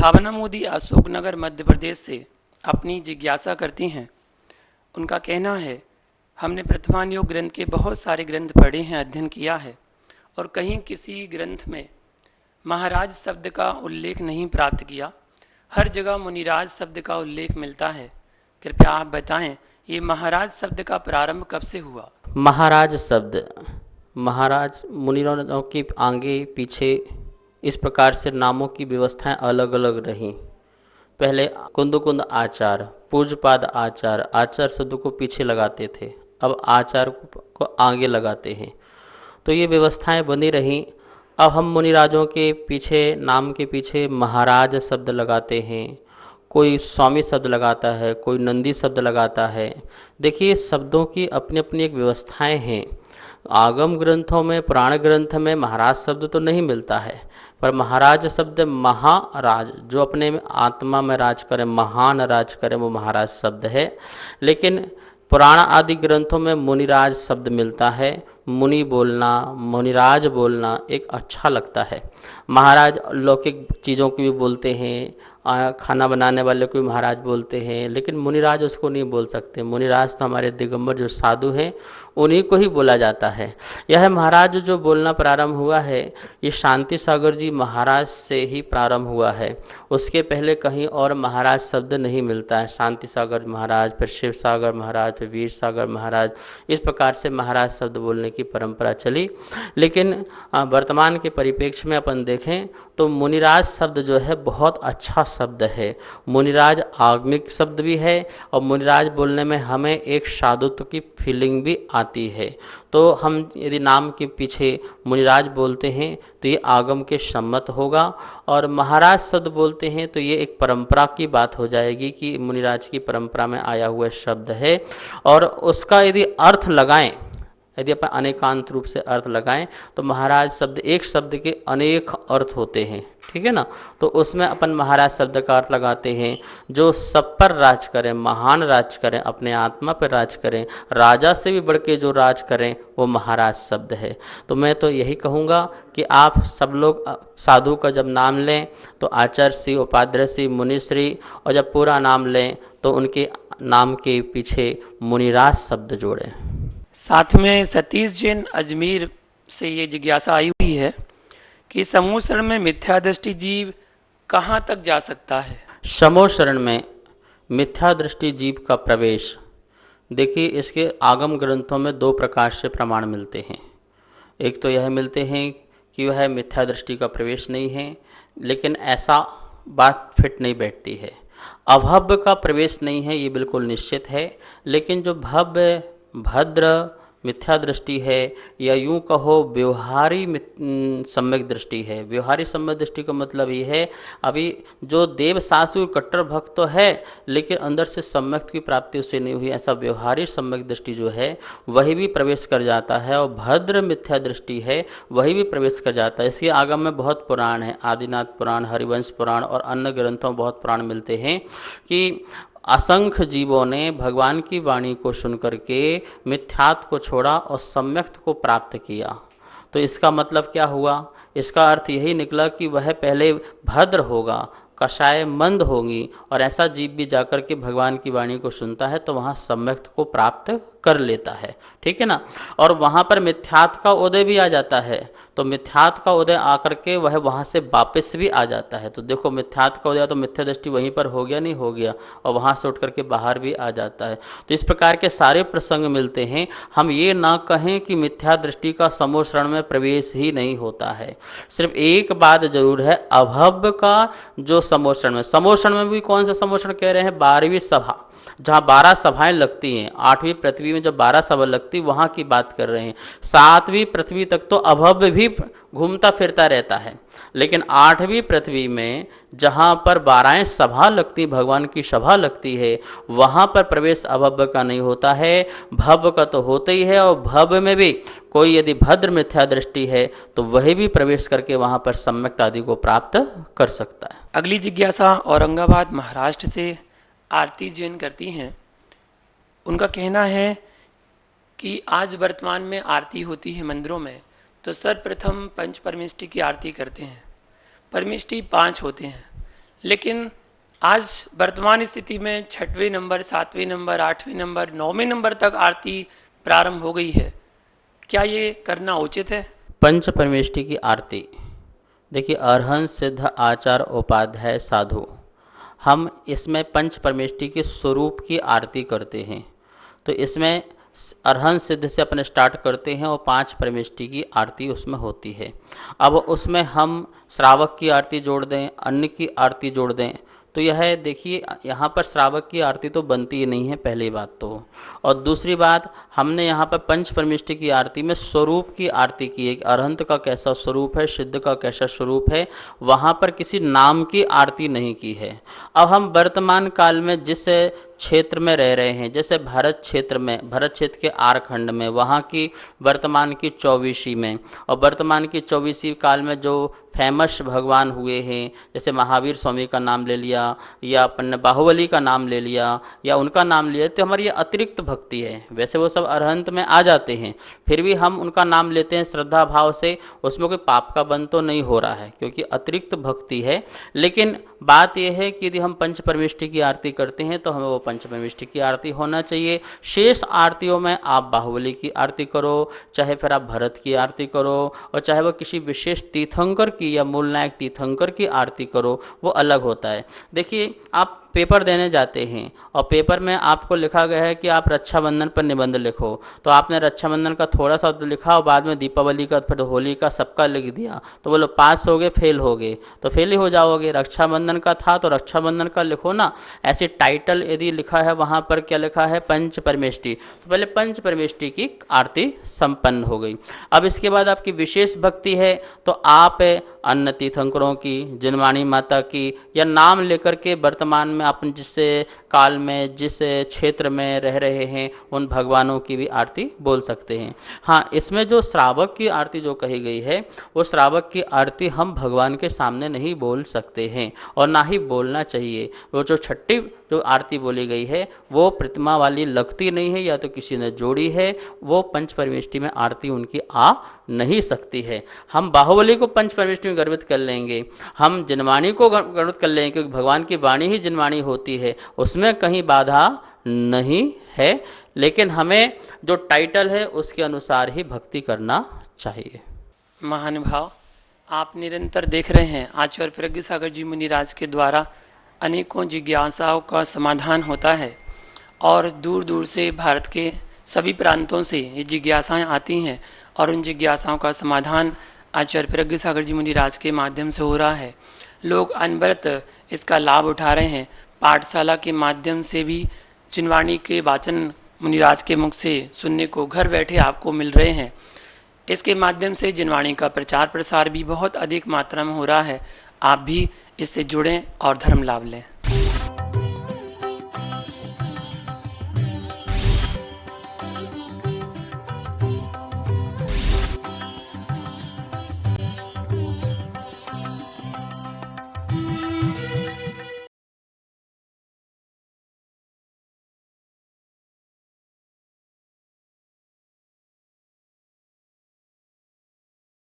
भावना मोदी अशोकनगर मध्य प्रदेश से अपनी जिज्ञासा करती हैं। उनका कहना है, हमने प्रथमान योग ग्रंथ के बहुत सारे ग्रंथ पढ़े हैं, अध्ययन किया है, और कहीं किसी ग्रंथ में महाराज शब्द का उल्लेख नहीं प्राप्त किया। हर जगह मुनिराज शब्द का उल्लेख मिलता है। कृपया आप बताएं, ये महाराज शब्द का प्रारंभ कब से हुआ? महाराज शब्द, महाराज मुनियों के आगे पीछे इस प्रकार से नामों की व्यवस्थाएं अलग अलग रहीं। पहले कुंद आचार, पूज्यपाद आचार, आचार शब्द को पीछे लगाते थे, अब आचार को आगे लगाते हैं। तो ये व्यवस्थाएं बनी रहीं। अब हम मुनिराजों के पीछे, नाम के पीछे महाराज शब्द लगाते हैं, कोई स्वामी शब्द लगाता है, कोई नंदी शब्द लगाता है। देखिए, शब्दों की अपनी अपनी एक व्यवस्थाएं हैं। आगम ग्रंथों में, पुराण ग्रंथ में महाराज शब्द तो नहीं मिलता है, पर महाराज शब्द, महाराज जो अपने में आत्मा में राज करे, महान राज करे, वो महाराज शब्द है। लेकिन पुराण आदि ग्रंथों में मुनिराज शब्द मिलता है। मुनि बोलना, मुनिराज बोलना एक अच्छा लगता है। महाराज लौकिक चीज़ों की भी बोलते हैं, खाना बनाने वाले को भी महाराज बोलते हैं, लेकिन मुनिराज उसको नहीं बोल सकते। मुनिराज तो हमारे दिगंबर जो साधु हैं, उन्हीं को ही बोला जाता है। यह महाराज जो बोलना प्रारंभ हुआ है, ये शांति सागर जी महाराज से ही प्रारंभ हुआ है। उसके पहले कहीं और महाराज शब्द नहीं मिलता है। शांति सागर महाराज, फिर शिव सागर महाराज, फिर वीर सागर महाराज, इस प्रकार से महाराज शब्द बोलने की परंपरा चली। लेकिन वर्तमान के परिप्रेक्ष्य में अपन देखें तो मुनिराज शब्द जो है बहुत अच्छा शब्द है। मुनिराज आगमिक शब्द भी है, और मुनिराज बोलने में हमें एक साधुत्व की फीलिंग भी आती है। तो हम यदि नाम के पीछे मुनिराज बोलते हैं तो ये आगम के सम्मत होगा, और महाराज शब्द बोलते हैं तो ये एक परंपरा की बात हो जाएगी कि मुनिराज की परंपरा में आया हुआ शब्द है। और उसका यदि अर्थ लगाएं, यदि अपन अनेकांत रूप से अर्थ लगाएं, तो महाराज शब्द, एक शब्द के अनेक अर्थ होते हैं, ठीक है ना। तो उसमें अपन महाराज शब्द का अर्थ लगाते हैं, जो सब पर राज करें, महान राज करें, अपने आत्मा पर राज करें, राजा से भी बढ़ के जो राज करें, वो महाराज शब्द है। तो मैं तो यही कहूँगा कि आप सब लोग साधु का जब नाम लें तो आचार्य श्री, उपाध्याय श्री, मुनिश्री, और जब पूरा नाम लें तो उनके नाम के पीछे मुनिराज शब्द जोड़ें। साथ में सतीश जैन अजमेर से ये जिज्ञासा आई हुई है कि समूह शरण में मिथ्या दृष्टि जीव कहाँ तक जा सकता है? समूह शरण में मिथ्या दृष्टि जीव का प्रवेश, देखिए इसके आगम ग्रंथों में दो प्रकार से प्रमाण मिलते हैं। एक तो यह मिलते हैं कि वह मिथ्या दृष्टि का प्रवेश नहीं है, लेकिन ऐसा बात फिट नहीं बैठती है। अभव्य का प्रवेश नहीं है, ये बिल्कुल निश्चित है। लेकिन जो भव्य, भद्र मिथ्या दृष्टि है, या यूँ कहो व्यवहारी सम्यक दृष्टि है। व्यवहारी सम्यक दृष्टि का मतलब ये है, अभी जो देव सासु कट्टर भक्त तो है, लेकिन अंदर से सम्यक की प्राप्ति उससे नहीं हुई, ऐसा व्यवहारी सम्यक दृष्टि जो है वही भी प्रवेश कर जाता है। और भद्र मिथ्या दृष्टि है, वही भी प्रवेश कर जाता है। इसके आगम में बहुत पुराण है, आदिनाथ पुराण, हरिवंश पुराण और अन्य ग्रंथों में बहुत पुराण मिलते हैं कि असंख्य जीवों ने भगवान की वाणी को सुनकर के मिथ्यात्व को छोड़ा और सम्यक्त को प्राप्त किया। तो इसका मतलब क्या हुआ? इसका अर्थ यही निकला कि वह पहले भद्र होगा, कषाय मंद होंगी, और ऐसा जीव भी जाकर के भगवान की वाणी को सुनता है तो वहाँ सम्यक्त को प्राप्त कर लेता है, ठीक है ना। और वहाँ पर मिथ्यात्व का उदय भी आ जाता है, तो मिथ्यात्व का उदय आकर के वह वहाँ से वापस भी आ जाता है। तो देखो, मिथ्यात्व का उदय तो मिथ्या दृष्टि वहीं पर हो गया, नहीं हो गया, और वहाँ से उठ करके बाहर भी आ जाता है। तो इस प्रकार के सारे प्रसंग मिलते हैं। हम ये ना कहें कि मिथ्या दृष्टि का समूह शरण में प्रवेश ही नहीं होता है। सिर्फ एक बात जरूर है, अभव्य का जो समोषण में, समोषण में भी कौन सा समोषण कह रहे हैं? 12वीं सभा, जहाँ 12 सभाएं लगती हैं। 8वीं पृथ्वी में जब 12 सभा लगती, वहाँ की बात कर रहे हैं। 7वीं पृथ्वी तक तो अभव्य भी घूमता फिरता रहता है, लेकिन 8वीं पृथ्वी में जहाँ पर 12 सभा लगती, भगवान की सभा लगती है, वहाँ पर प्रवेश अभव्य का नहीं होता है, भव्य का तो होता ही है। और भव्य में भी कोई यदि भद्र मिथ्या दृष्टि है तो वही भी प्रवेश करके वहाँ पर सम्यक्त आदि को प्राप्त कर सकता है। अगली जिज्ञासा औरंगाबाद महाराष्ट्र से आरती जैन करती हैं। उनका कहना है कि आज वर्तमान में आरती होती है मंदिरों में, तो सर्वप्रथम पंच परमेष्टि की आरती करते हैं। परमेष्टि 5 होते हैं, लेकिन आज वर्तमान स्थिति में 6वें नंबर, 7वें नंबर, 8वें नंबर, 9वें नंबर तक आरती प्रारंभ हो गई है। क्या ये करना उचित है? पंच परमेष्टि की आरती, देखिए, अरहंत सिद्ध आचार उपाध्याय साधु, हम इसमें पंच परमेष्टि के स्वरूप की आरती करते हैं। तो इसमें अरहंत सिद्ध से अपने स्टार्ट करते हैं और पांच परमेष्टि की आरती उसमें होती है। अब उसमें हम श्रावक की आरती जोड़ दें, अन्न की आरती जोड़ दें, तो यह देखिए, यहाँ पर श्रावक की आरती तो बनती ही नहीं है, पहली बात तो। और दूसरी बात, हमने यहाँ पर पंच परमेष्टि की आरती में स्वरूप की आरती की है कि अरहंत का कैसा स्वरूप है, सिद्ध का कैसा स्वरूप है, वहाँ पर किसी नाम की आरती नहीं की है। अब हम वर्तमान काल में जिस क्षेत्र में रह रहे हैं, जैसे भरत क्षेत्र में, भरत क्षेत्र के आरखंड में, वहाँ की वर्तमान की 24वीं में, और वर्तमान की 24वीं काल में जो फेमस भगवान हुए हैं, जैसे महावीर स्वामी का नाम ले लिया, या अपन ने बाहुबली का नाम ले लिया, या उनका नाम लिया, तो हमारी ये अतिरिक्त भक्ति है। वैसे वो सब अरहंत में आ जाते हैं, फिर भी हम उनका नाम लेते हैं श्रद्धा भाव से, उसमें कोई पाप का बंध तो नहीं हो रहा है, क्योंकि अतिरिक्त भक्ति है। लेकिन बात यह है कि यदि हम पंच परमेष्टि की आरती करते हैं तो हमें वो पंच परमेष्टि की आरती होना चाहिए। शेष आरतियों में आप बाहुबली की आरती करो, चाहे फिर आप भरत की आरती करो, और चाहे वो किसी विशेष तीर्थंकर की या मूलनायक तीर्थंकर की आरती करो, वो अलग होता है। देखिए, आप पेपर देने जाते हैं और पेपर में आपको लिखा गया है कि आप रक्षाबंधन पर निबंध लिखो, तो आपने रक्षाबंधन का थोड़ा सा तो लिखा और बाद में दीपावली का, फिर होली का, सबका लिख दिया, तो बोलो पास हो गए, फेल हो गए, तो फेल ही हो जाओगे। रक्षाबंधन का था तो रक्षाबंधन का लिखो ना। ऐसे टाइटल यदि लिखा है वहाँ पर क्या लिखा है, पंच परमेष्टि, तो पहले पंच परमेष्टि की आरती संपन्न हो गई। अब इसके बाद आपकी विशेष भक्ति है तो आप अन्य तीर्थंकरों की, जिनवाणी माता की, या नाम लेकर के वर्तमान में अपन जिस काल में, जिस क्षेत्र में रह रहे हैं, उन भगवानों की भी आरती बोल सकते हैं। हाँ, इसमें जो श्रावक की आरती जो कही गई है, वो श्रावक की आरती हम भगवान के सामने नहीं बोल सकते हैं और ना ही बोलना चाहिए। वो जो छठी जो आरती बोली गई है वो प्रतिमा वाली लगती नहीं है, या तो किसी ने जोड़ी है, वो पंच परमेष्टि में आरती उनकी आ नहीं सकती है। हम बाहुबली को पंच परमेष्टि में गर्वित कर लेंगे, हम जिनवाणी को गर्वित कर लेंगे, क्योंकि भगवान की वाणी ही जिनवाणी होती है, उसमें कहीं बाधा नहीं है। लेकिन हमें जो टाइटल है उसके अनुसार ही भक्ति करना चाहिए। महानुभाव, आप निरंतर देख रहे हैं आचार्य प्रज्ञ सागर जी मुनिराज के द्वारा अनेकों जिज्ञासाओं का समाधान होता है, और दूर दूर से भारत के सभी प्रांतों से ये जिज्ञासाएं आती हैं, और उन जिज्ञासाओं का समाधान आचार्य प्रज्ञ सागर जी मुनिराज के माध्यम से हो रहा है। लोग अनवरत इसका लाभ उठा रहे हैं। पाठशाला के माध्यम से भी जिनवाणी के वाचन मुनिराज के मुख से सुनने को घर बैठे आपको मिल रहे हैं। इसके माध्यम से जिनवाणी का प्रचार प्रसार भी बहुत अधिक मात्रा में हो रहा है। आप भी इससे जुड़ें और धर्म लाभ लें।